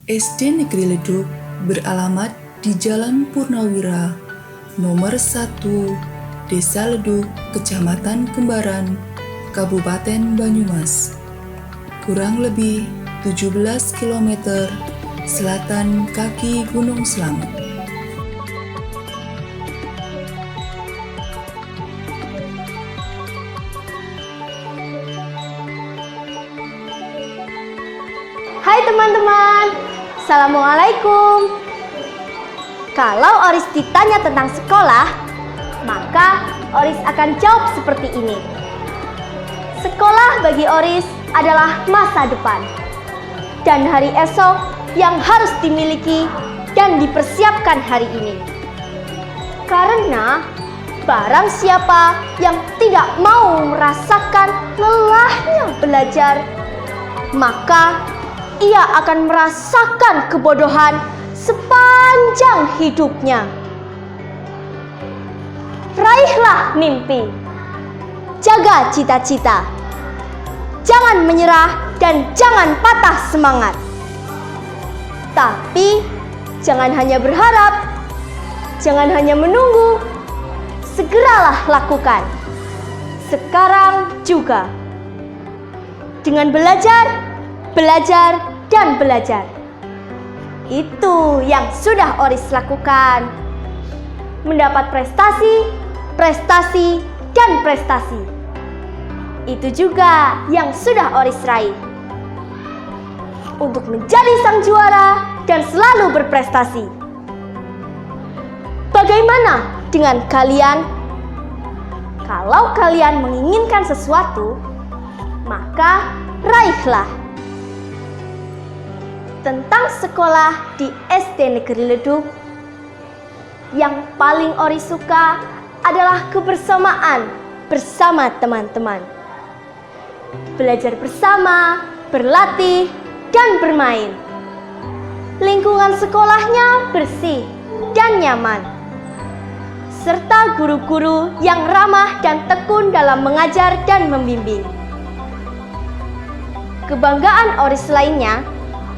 SD Negeri Leduk beralamat di Jalan Purnawira, nomor 1, Desa Leduk, Kecamatan Kembaran, Kabupaten Banyumas. Kurang lebih 17 km selatan kaki Gunung Slamet. Hai teman-teman, Assalamualaikum. Kalau Oris ditanya tentang sekolah, maka Oris akan jawab seperti ini. Sekolah bagi Oris adalah masa depan dan hari esok yang harus dimiliki dan dipersiapkan hari ini. Karena barang siapa yang tidak mau merasakan lelahnya belajar, maka ia akan merasakan kebodohan sepanjang hidupnya. Raihlah mimpi, jaga cita-cita, jangan menyerah dan jangan patah semangat. Tapi jangan hanya berharap, jangan hanya menunggu, segeralah lakukan. Sekarang juga. Dengan belajar, dan belajar. Itu yang sudah Oris lakukan. Mendapat prestasi, dan prestasi. Itu juga yang sudah Oris raih. Untuk menjadi sang juara dan selalu berprestasi. Bagaimana dengan kalian? Kalau kalian menginginkan sesuatu, maka raihlah. Tentang sekolah di SD Negeri Leduk, yang paling Oris suka adalah kebersamaan bersama teman-teman. Belajar bersama, berlatih, dan bermain. Lingkungan sekolahnya bersih dan nyaman. Serta guru-guru yang ramah dan tekun dalam mengajar dan membimbing. Kebanggaan Oris lainnya,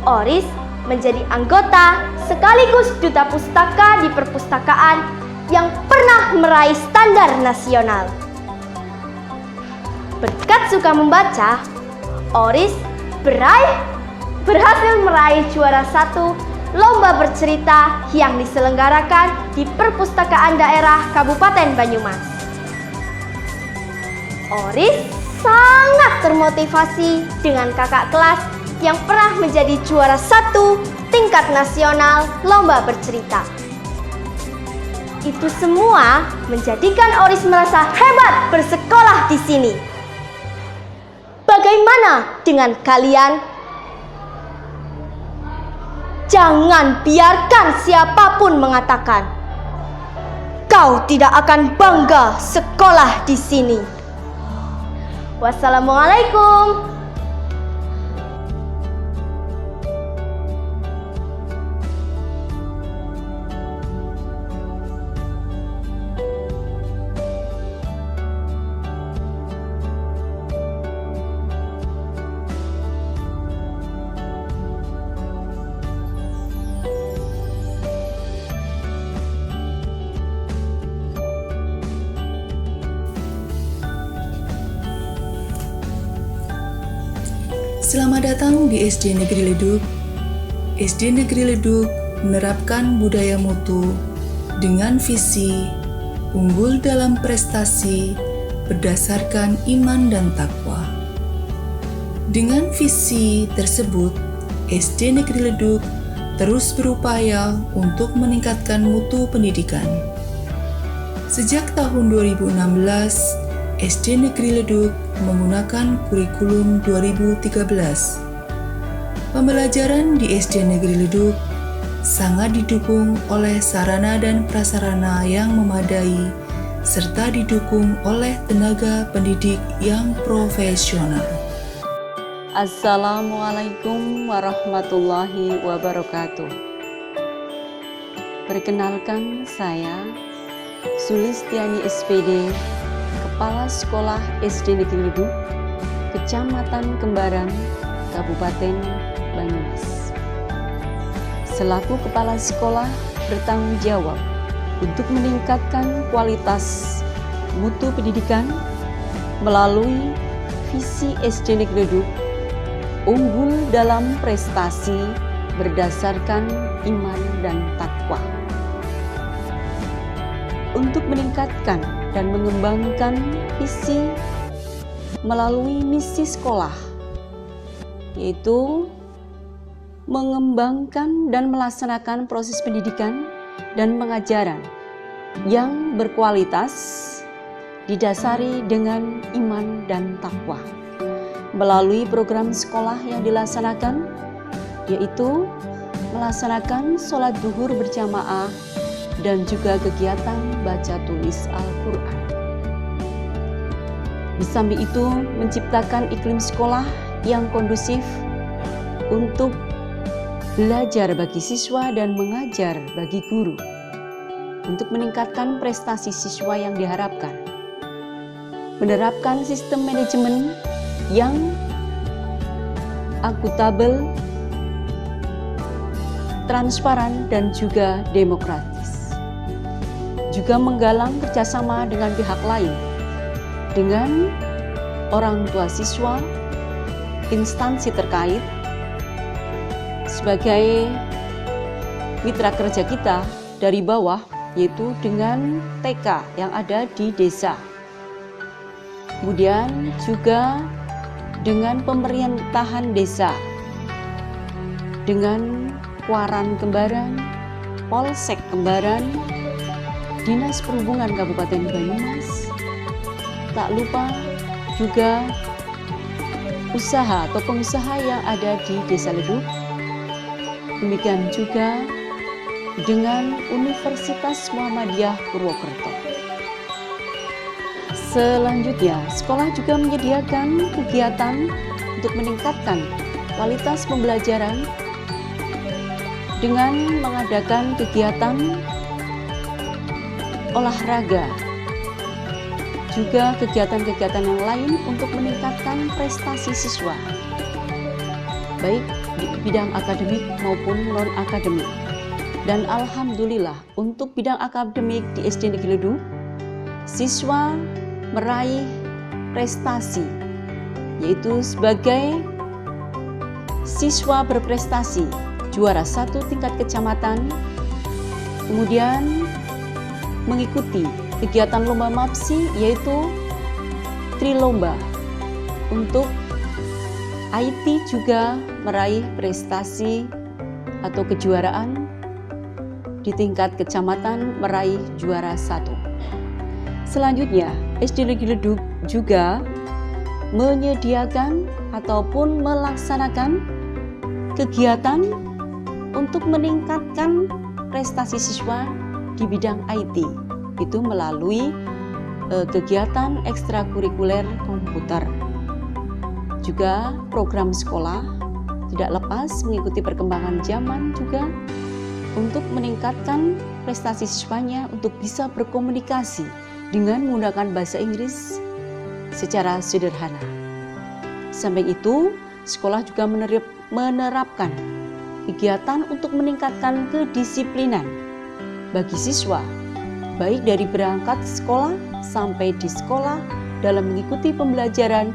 Oris menjadi anggota sekaligus duta pustaka di perpustakaan yang pernah meraih standar nasional. Berkat suka membaca, Oris berhasil meraih juara 1 lomba bercerita yang diselenggarakan di perpustakaan daerah Kabupaten Banyumas. Oris sangat termotivasi dengan kakak kelas yang pernah menjadi juara 1 tingkat nasional lomba bercerita. Itu semua menjadikan Oris merasa hebat bersekolah di sini. Bagaimana dengan kalian? Jangan biarkan siapapun mengatakan kau tidak akan bangga sekolah di sini. Wassalamualaikum. Selamat datang di SD Negeri Leduk. SD Negeri Leduk menerapkan budaya mutu dengan visi unggul dalam prestasi berdasarkan iman dan takwa. Dengan visi tersebut, SD Negeri Leduk terus berupaya untuk meningkatkan mutu pendidikan. Sejak tahun 2016, SD Negeri Leduk menggunakan kurikulum 2013. Pembelajaran di SD Negeri Leduk sangat didukung oleh sarana dan prasarana yang memadai serta didukung oleh tenaga pendidik yang profesional. Assalamualaikum warahmatullahi wabarakatuh. Perkenalkan, saya Sulistiani SPD, Kepala Sekolah SD Negeri Leduk, Kecamatan Kembaran, Kabupaten Banyumas. selaku kepala sekolah bertanggung jawab untuk meningkatkan kualitas mutu pendidikan melalui visi SD Negeri Leduk unggul dalam prestasi berdasarkan iman dan takwa. Untuk meningkatkan dan mengembangkan visi melalui misi sekolah, yaitu mengembangkan dan melaksanakan proses pendidikan dan pengajaran yang berkualitas didasari dengan iman dan takwa melalui program sekolah yang dilaksanakan, yaitu melaksanakan sholat duhur berjamaah dan juga kegiatan baca tulis Al-Quran. Di samping itu, menciptakan iklim sekolah yang kondusif untuk belajar bagi siswa dan mengajar bagi guru untuk meningkatkan prestasi siswa yang diharapkan. Menerapkan sistem manajemen yang akuntabel, transparan, dan juga demokratis. Juga menggalang kerjasama dengan pihak lain, dengan orang tua siswa, instansi terkait, sebagai mitra kerja kita dari bawah, yaitu dengan TK yang ada di desa. Kemudian juga dengan pemerintahan desa, dengan Kuaran Kembaran, Polsek Kembaran, Dinas Perhubungan Kabupaten Banyumas, tak lupa juga usaha atau pengusaha yang ada di Desa Leduk. Demikian juga dengan Universitas Muhammadiyah Purwokerto. Selanjutnya, sekolah juga menyediakan kegiatan untuk meningkatkan kualitas pembelajaran dengan mengadakan kegiatan olahraga, juga kegiatan-kegiatan yang lain untuk meningkatkan prestasi siswa, baik di bidang akademik maupun non-akademik. Dan alhamdulillah, untuk bidang akademik di SD Negeri Leduk, siswa meraih prestasi, yaitu sebagai siswa berprestasi, juara 1 tingkat kecamatan, kemudian mengikuti kegiatan lomba MAPSI, yaitu Trilomba. Untuk IT juga meraih prestasi atau kejuaraan di tingkat kecamatan, meraih juara 1. Selanjutnya, SD Negeri Leduk juga menyediakan ataupun melaksanakan kegiatan untuk meningkatkan prestasi siswa di bidang IT, itu melalui kegiatan ekstrakurikuler komputer. Juga program sekolah tidak lepas mengikuti perkembangan zaman juga untuk meningkatkan prestasi siswanya untuk bisa berkomunikasi dengan menggunakan bahasa Inggris secara sederhana. Sampai itu, sekolah juga menerapkan kegiatan untuk meningkatkan kedisiplinan bagi siswa, baik dari berangkat sekolah sampai di sekolah dalam mengikuti pembelajaran,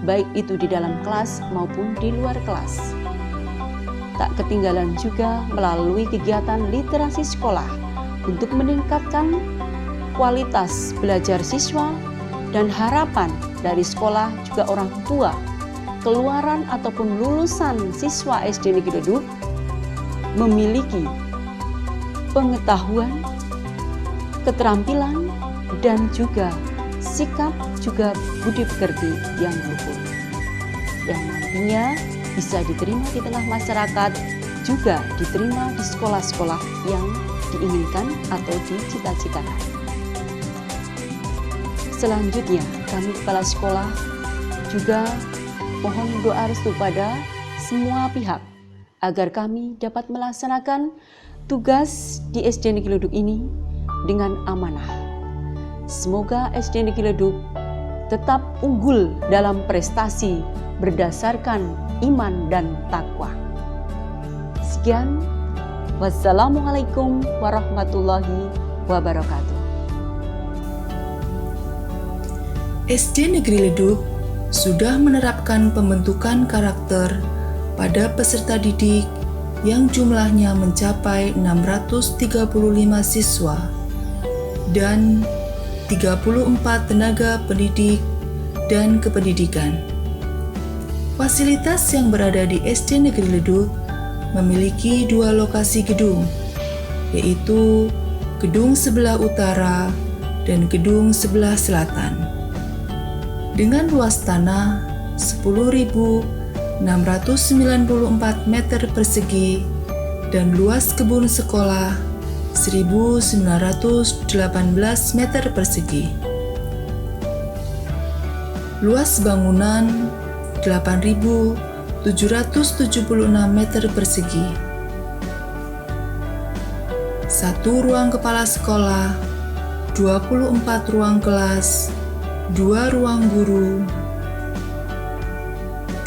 baik itu di dalam kelas maupun di luar kelas. Tak ketinggalan juga melalui kegiatan literasi sekolah untuk meningkatkan kualitas belajar siswa dan harapan dari sekolah juga orang tua, keluaran ataupun lulusan siswa SD Negeri Leduk memiliki pengetahuan, keterampilan, dan juga sikap juga budi pekerti yang luhur, yang nantinya bisa diterima di tengah masyarakat, juga diterima di sekolah-sekolah yang diinginkan atau dicita-citakan. Selanjutnya, kami kepala sekolah juga mohon doa restu pada semua pihak agar kami dapat melaksanakan tugas di SD Negeri Leduk ini dengan amanah. Semoga SD Negeri Leduk tetap unggul dalam prestasi berdasarkan iman dan takwa. Sekian, Wassalamualaikum warahmatullahi wabarakatuh. SD Negeri Leduk sudah menerapkan pembentukan karakter pada peserta didik yang jumlahnya mencapai 635 siswa dan 34 tenaga pendidik dan kependidikan. Fasilitas yang berada di SD Negeri Leduk memiliki 2 lokasi gedung, yaitu gedung sebelah utara dan gedung sebelah selatan. Dengan luas tanah 10.694 meter persegi dan luas kebun sekolah 1.918 meter persegi. Luas bangunan 8.776 meter persegi. 1 ruang kepala sekolah, 24 ruang kelas, 2 ruang guru,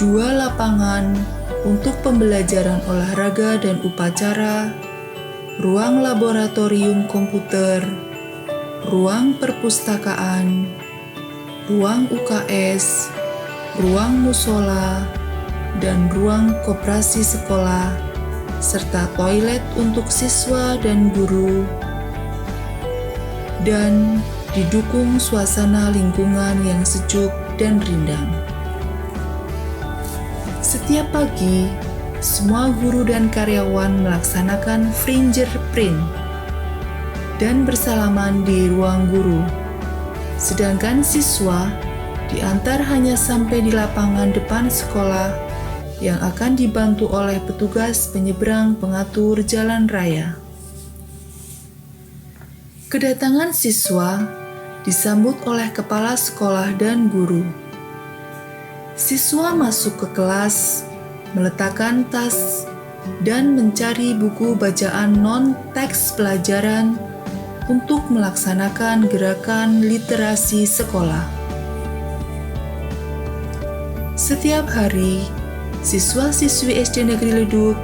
2 lapangan untuk pembelajaran olahraga dan upacara, ruang laboratorium komputer, ruang perpustakaan, ruang UKS, ruang musola, dan ruang koperasi sekolah, serta toilet untuk siswa dan guru, dan didukung suasana lingkungan yang sejuk dan rindang. Setiap pagi, semua guru dan karyawan melaksanakan fingerprint dan bersalaman di ruang guru. Sedangkan siswa diantar hanya sampai di lapangan depan sekolah yang akan dibantu oleh petugas penyeberang pengatur jalan raya. Kedatangan siswa disambut oleh kepala sekolah dan guru. Siswa masuk ke kelas, meletakkan tas, dan mencari buku bacaan non-teks pelajaran untuk melaksanakan gerakan literasi sekolah. Setiap hari, siswa-siswi SD Negeri Leduk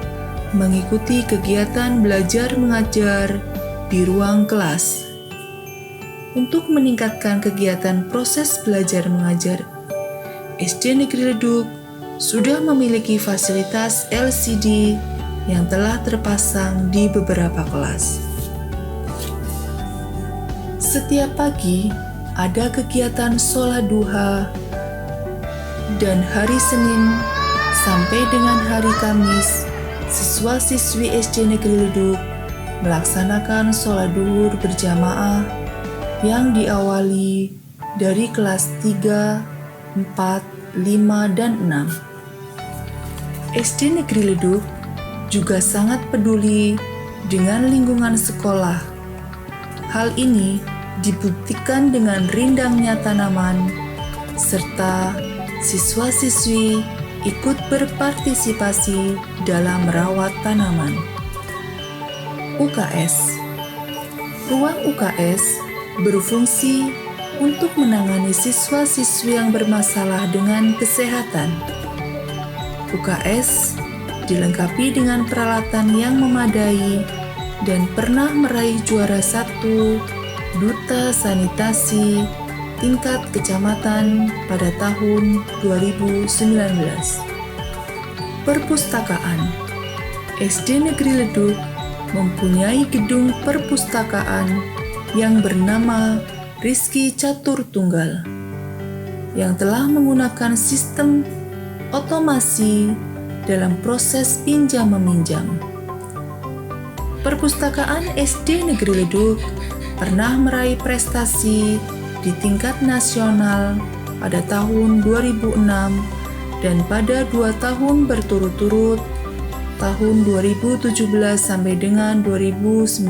mengikuti kegiatan belajar mengajar di ruang kelas. Untuk meningkatkan kegiatan proses belajar mengajar, SD Negeri Leduk sudah memiliki fasilitas LCD yang telah terpasang di beberapa kelas. Setiap pagi ada kegiatan sholat duha, dan hari Senin sampai dengan hari Kamis, siswa-siswi SD Negeri Leduk melaksanakan sholat duhur berjamaah yang diawali dari kelas 3, 4, 5, dan 6. SD Negeri Leduk juga sangat peduli dengan lingkungan sekolah. Hal ini dibuktikan dengan rindangnya tanaman, serta siswa-siswi ikut berpartisipasi dalam merawat tanaman. UKS. Ruang UKS berfungsi untuk menangani siswa-siswi yang bermasalah dengan kesehatan. UKS dilengkapi dengan peralatan yang memadai dan pernah meraih juara 1 Duta Sanitasi tingkat kecamatan pada tahun 2019. Perpustakaan. SD Negeri Leduk mempunyai gedung perpustakaan yang bernama Rizky Catur Tunggal, yang telah menggunakan sistem otomasi dalam proses pinjam-meminjam. Perpustakaan SD Negeri Leduk pernah meraih prestasi di tingkat nasional pada tahun 2006 dan pada 2 tahun berturut-turut, tahun 2017 sampai dengan 2019,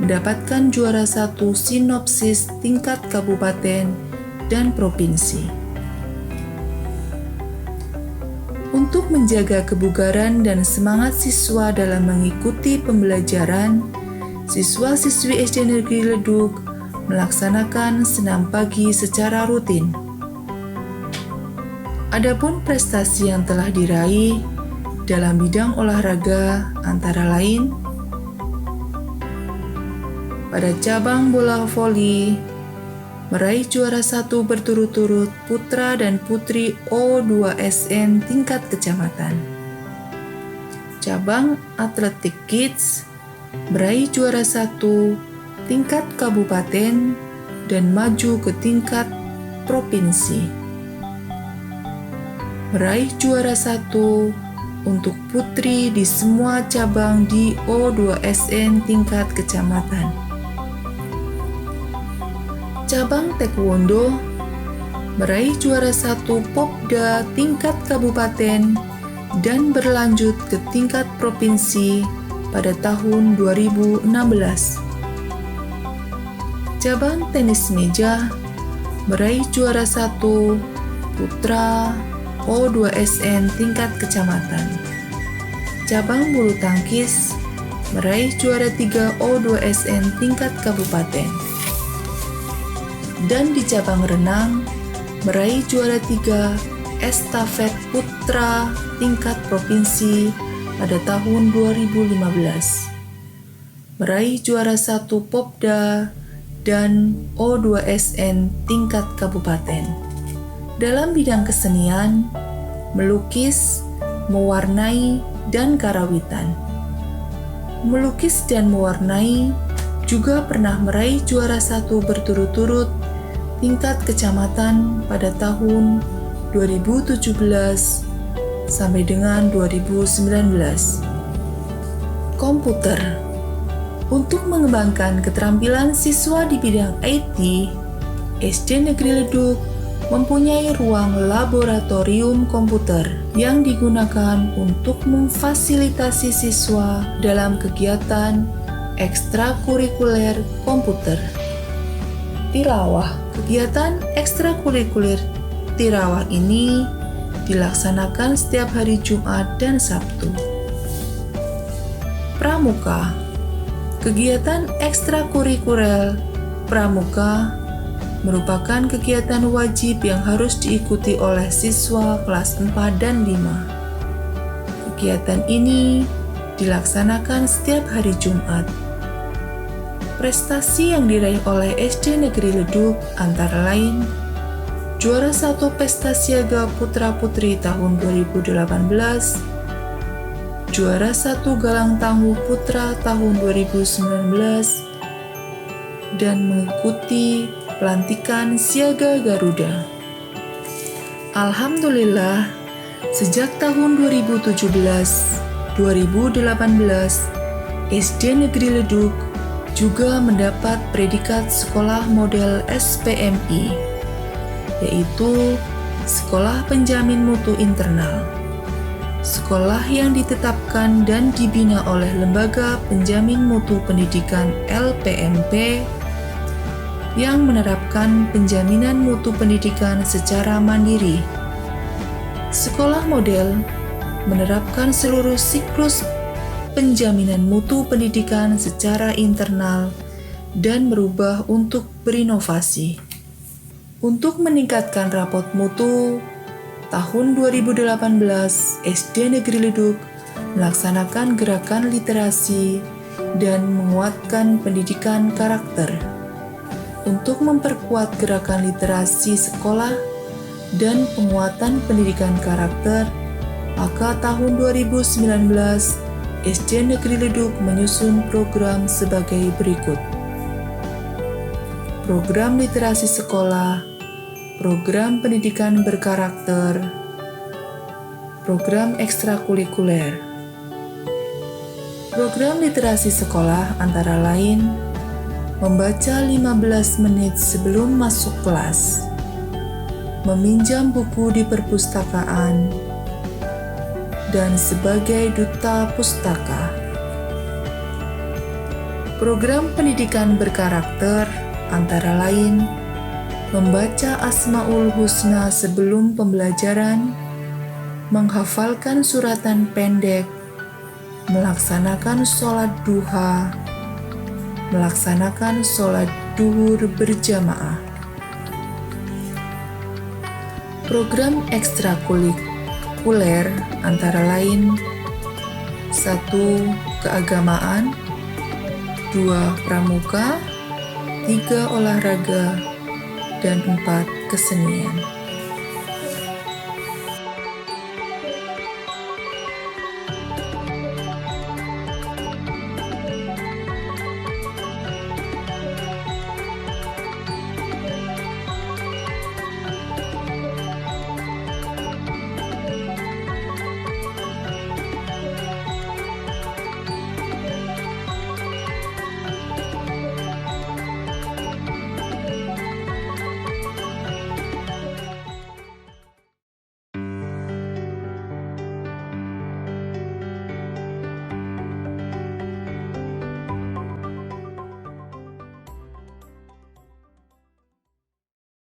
mendapatkan juara 1 sinopsis tingkat kabupaten dan provinsi. Untuk menjaga kebugaran dan semangat siswa dalam mengikuti pembelajaran, siswa-siswi SD Negeri Leduk melaksanakan senam pagi secara rutin. Adapun prestasi yang telah diraih dalam bidang olahraga antara lain pada cabang bola voli meraih juara 1 berturut-turut putra dan putri O2SN tingkat kecamatan. Cabang atletik kids meraih juara 1 tingkat kabupaten dan maju ke tingkat provinsi. Meraih juara 1 untuk putri di semua cabang di O2SN tingkat kecamatan. Cabang taekwondo meraih juara 1 Popda tingkat kabupaten dan berlanjut ke tingkat provinsi pada tahun 2016. Cabang tenis meja meraih juara 1 putra O2SN tingkat kecamatan. Cabang bulu tangkis meraih juara 3 O2SN tingkat kabupaten. Dan di cabang renang meraih juara 3 estafet putra tingkat provinsi pada tahun 2015. Meraih juara 1 Popda dan O2SN tingkat kabupaten. Dalam bidang kesenian, melukis, mewarnai, dan karawitan. Melukis dan mewarnai juga pernah meraih juara 1 berturut-turut tingkat kecamatan pada tahun 2017 sampai dengan 2019. Komputer. Untuk mengembangkan keterampilan siswa di bidang IT, SD Negeri Leduk mempunyai ruang laboratorium komputer yang digunakan untuk memfasilitasi siswa dalam kegiatan ekstrakurikuler komputer. Tilawah. Kegiatan ekstrakurikuler tilawah ini dilaksanakan setiap hari Jumat dan Sabtu. Pramuka. Kegiatan ekstrakurikuler pramuka merupakan kegiatan wajib yang harus diikuti oleh siswa kelas 4 dan 5. Kegiatan ini dilaksanakan setiap hari Jumat. Prestasi yang diraih oleh SD Negeri Leduk antara lain juara 1 Pesta Siaga Putra-Putri tahun 2018, juara 1 Galang Tangguh Putra tahun 2019, dan mengikuti pelantikan Siaga Garuda. Alhamdulillah, sejak tahun 2017-2018, SD Negeri Leduk juga mendapat predikat Sekolah Model SPMI, yaitu Sekolah Penjamin Mutu Internal. Sekolah yang ditetapkan dan dibina oleh Lembaga Penjamin Mutu Pendidikan LPMP yang menerapkan penjaminan mutu pendidikan secara mandiri. Sekolah model menerapkan seluruh siklus penjaminan mutu pendidikan secara internal dan berubah untuk berinovasi. Untuk meningkatkan rapot mutu, tahun 2018 SD Negeri Leduk melaksanakan gerakan literasi dan menguatkan pendidikan karakter. Untuk memperkuat gerakan literasi sekolah dan penguatan pendidikan karakter, maka tahun 2019 SD Negeri Leduk menyusun program sebagai berikut. Program literasi sekolah, program pendidikan berkarakter, program ekstrakurikuler. Program literasi sekolah antara lain membaca 15 menit sebelum masuk kelas, meminjam buku di perpustakaan, dan sebagai duta pustaka. Program pendidikan berkarakter antara lain membaca Asmaul Husna sebelum pembelajaran, menghafalkan suratan pendek, melaksanakan sholat duha, melaksanakan sholat duhur berjamaah. Program ekstrakurikuler antara lain 1. Keagamaan, 2. Pramuka, 3. Olahraga, dan 4. Kesenian.